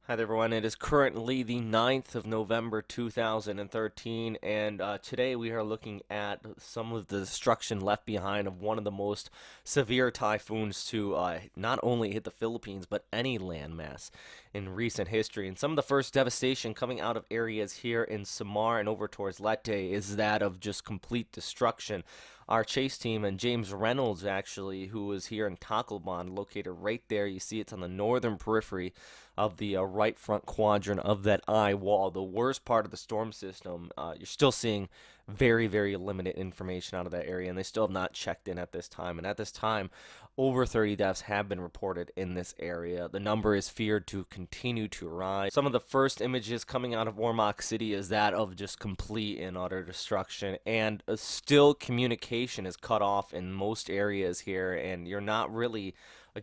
Hi there, everyone. It is currently the 9th of November 2013, and today we are looking at some of the destruction left behind of one of the most severe typhoons to not only hit the Philippines, but any landmass in recent history. And some of the first devastation coming out of areas here in Samar and over towards Leyte is that of just complete destruction. Our chase team and James Reynolds, actually, who is here in Tacloban, located right there. You see it's on the northern periphery of the right front quadrant of that eye wall. The worst part of the storm system, you're still seeing very, very limited information out of that area, and they still have not checked in at this time. And at this time, over 30 deaths have been reported in this area. The number is feared to continue to rise. Some of the first images coming out of Ormoc City is that of just complete and utter destruction, and still communication is cut off in most areas here, and you're not really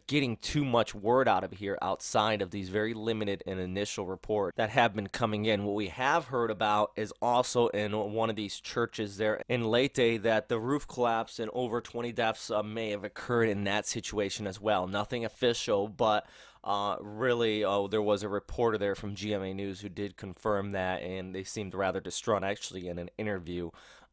getting too much word out of here outside of these very limited and initial reports that have been coming in. What we have heard about is also in one of these churches there in Leyte that the roof collapsed and over 20 deaths may have occurred in that situation as well. Nothing official, but really, there was a reporter there from GMA News who did confirm that, and they seemed rather distraught actually in an interview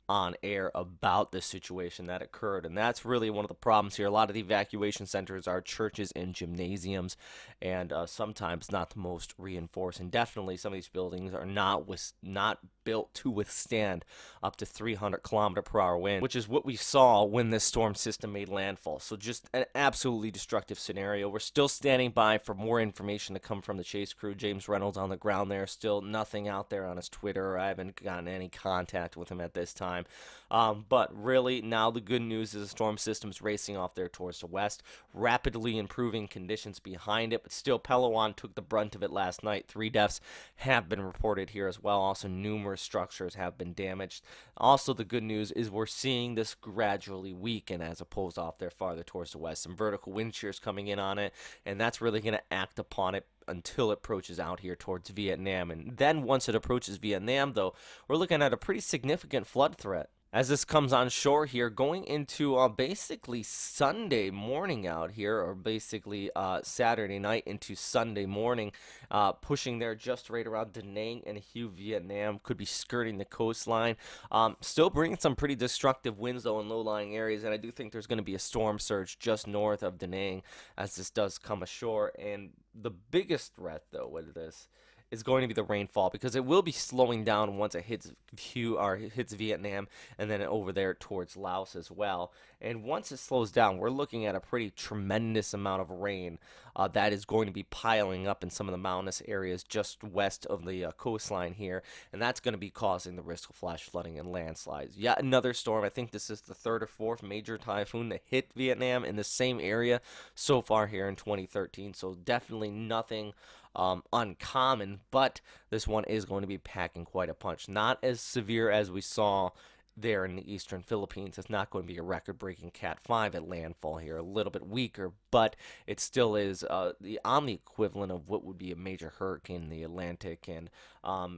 on air about the situation that occurred. And that's really one of the problems here. A lot of the evacuation centers are churches and gymnasiums, and sometimes not the most reinforced. And definitely some of these buildings are not built to withstand up to 300-kilometer-per-hour wind, which is what we saw when this storm system made landfall. So just an absolutely destructive scenario. We're still standing by for more information to come from the chase crew. James Reynolds on the ground there. Still nothing out there on his Twitter. I haven't gotten any contact with him at this time. But really, now the good news is the storm system's racing off there towards the west, rapidly improving conditions behind it. But still, Palawan took the brunt of it last night. 3 deaths have been reported here as well. Also, numerous structures have been damaged. Also, the good news is we're seeing this gradually weaken as opposed off there farther towards the west. Some vertical wind shears coming in on it, and that's really going to act upon it until it approaches out here towards Vietnam. And then once it approaches Vietnam, though, we're looking at a pretty significant flood threat. As this comes on shore here, going into basically Sunday morning out here, or basically Saturday night into Sunday morning, pushing there just right around Da Nang and Hue, Vietnam, could be skirting the coastline. Still bringing some pretty destructive winds, though, in low-lying areas, and I do think there's going to be a storm surge just north of Da Nang as this does come ashore. And the biggest threat, though, with this is going to be the rainfall, because it will be slowing down once it hits Vietnam and then over there towards Laos as well. And once it slows down, we're looking at a pretty tremendous amount of rain that is going to be piling up in some of the mountainous areas just west of the coastline here, and that's going to be causing the risk of flash flooding and landslides. Yet another storm. I think this is the third or fourth major typhoon that hit Vietnam in the same area so far here in 2013. So definitely nothing uncommon, but this one is going to be packing quite a punch. Not as severe as we saw there in the eastern Philippines. It's not going to be a record-breaking Cat 5 at landfall here. A little bit weaker, but it still is on the equivalent of what would be a major hurricane in the Atlantic, and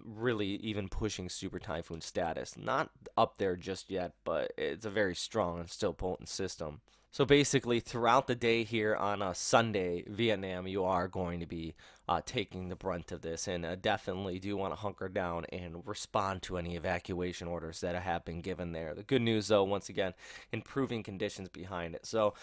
really even pushing super typhoon status. Not up there just yet, but it's a very strong and still potent system. So basically, throughout the day here on a Sunday, Vietnam, you are going to be taking the brunt of this, and definitely do want to hunker down and respond to any evacuation orders that have been given there. The good news, though, once again, improving conditions behind it. So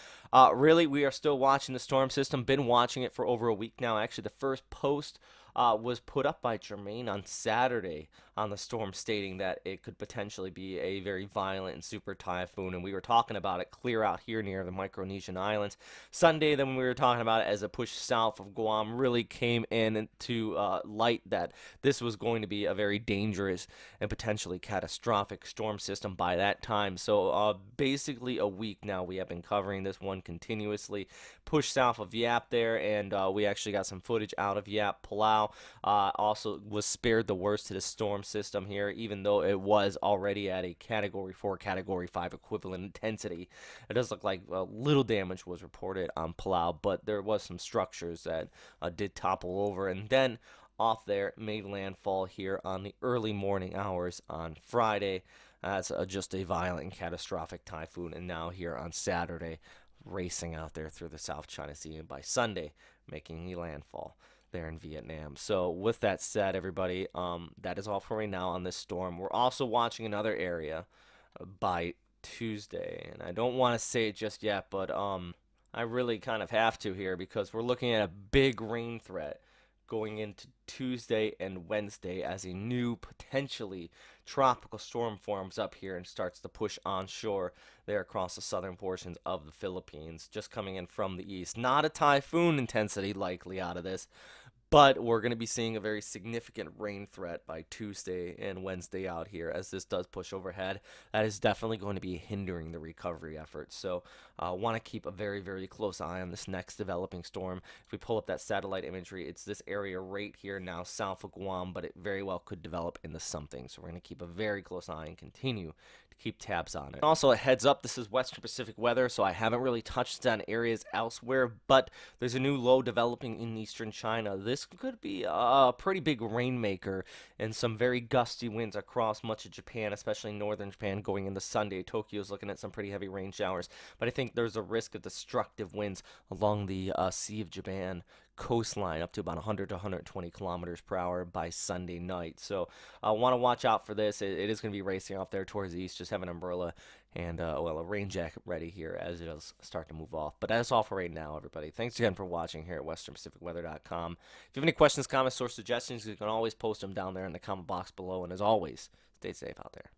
really, we are still watching the storm system. Been watching it for over a week now. Actually, the first post was put up by Jermaine on Saturday on the storm, stating that it could potentially be a very violent and super typhoon, and we were talking about it clear out here near the Micronesian Islands. Sunday, then we were talking about it as it pushed south of Guam, really came into light that this was going to be a very dangerous and potentially catastrophic storm system by that time. So basically a week now we have been covering this one continuously. Pushed south of Yap there, and we actually got some footage out of Yap, Palau. Also was spared the worst to the storm system here, even though it was already at a Category 4, Category 5 equivalent intensity. It does look like little damage was reported on Palau, but there was some structures that did topple over, and then off there made landfall here on the early morning hours on Friday as just a violent and catastrophic typhoon, and now here on Saturday racing out there through the South China Sea, and by Sunday making the landfall. there in Vietnam. So with that said, everybody, that is all for right now on this storm. We're also watching another area by Tuesday, and I don't want to say it just yet, but I really kind of have to here because we're looking at a big rain threat going into Tuesday and Wednesday as a new potentially tropical storm forms up here and starts to push onshore there across the southern portions of the Philippines, just coming in from the east. Not a typhoon intensity likely out of this, but we're going to be seeing a very significant rain threat by Tuesday and Wednesday out here as this does push overhead. That is definitely going to be hindering the recovery efforts. So want to keep a very, very close eye on this next developing storm. If we pull up that satellite imagery, it's this area right here now south of Guam, but it very well could develop into something. So we're going to keep a very close eye and continue to keep tabs on it. Also, a heads up, this is Western Pacific weather, so I haven't really touched on areas elsewhere, but there's a new low developing in eastern China. This could be a pretty big rainmaker and some very gusty winds across much of Japan, especially northern Japan going into Sunday. Tokyo's looking at some pretty heavy rain showers, but I think there's a risk of destructive winds along the Sea of Japan coastline up to about 100 to 120 kilometers per hour by Sunday night. So I want to watch out for this. It is going to be racing off there towards the east. Just have an umbrella and well, a rain jacket ready here as it does start to move off. But that's all for right now, everybody. Thanks again for watching here at westernpacificweather.com. If you have any questions, comments, or suggestions, you can always post them down there in the comment box below. And as always, stay safe out there.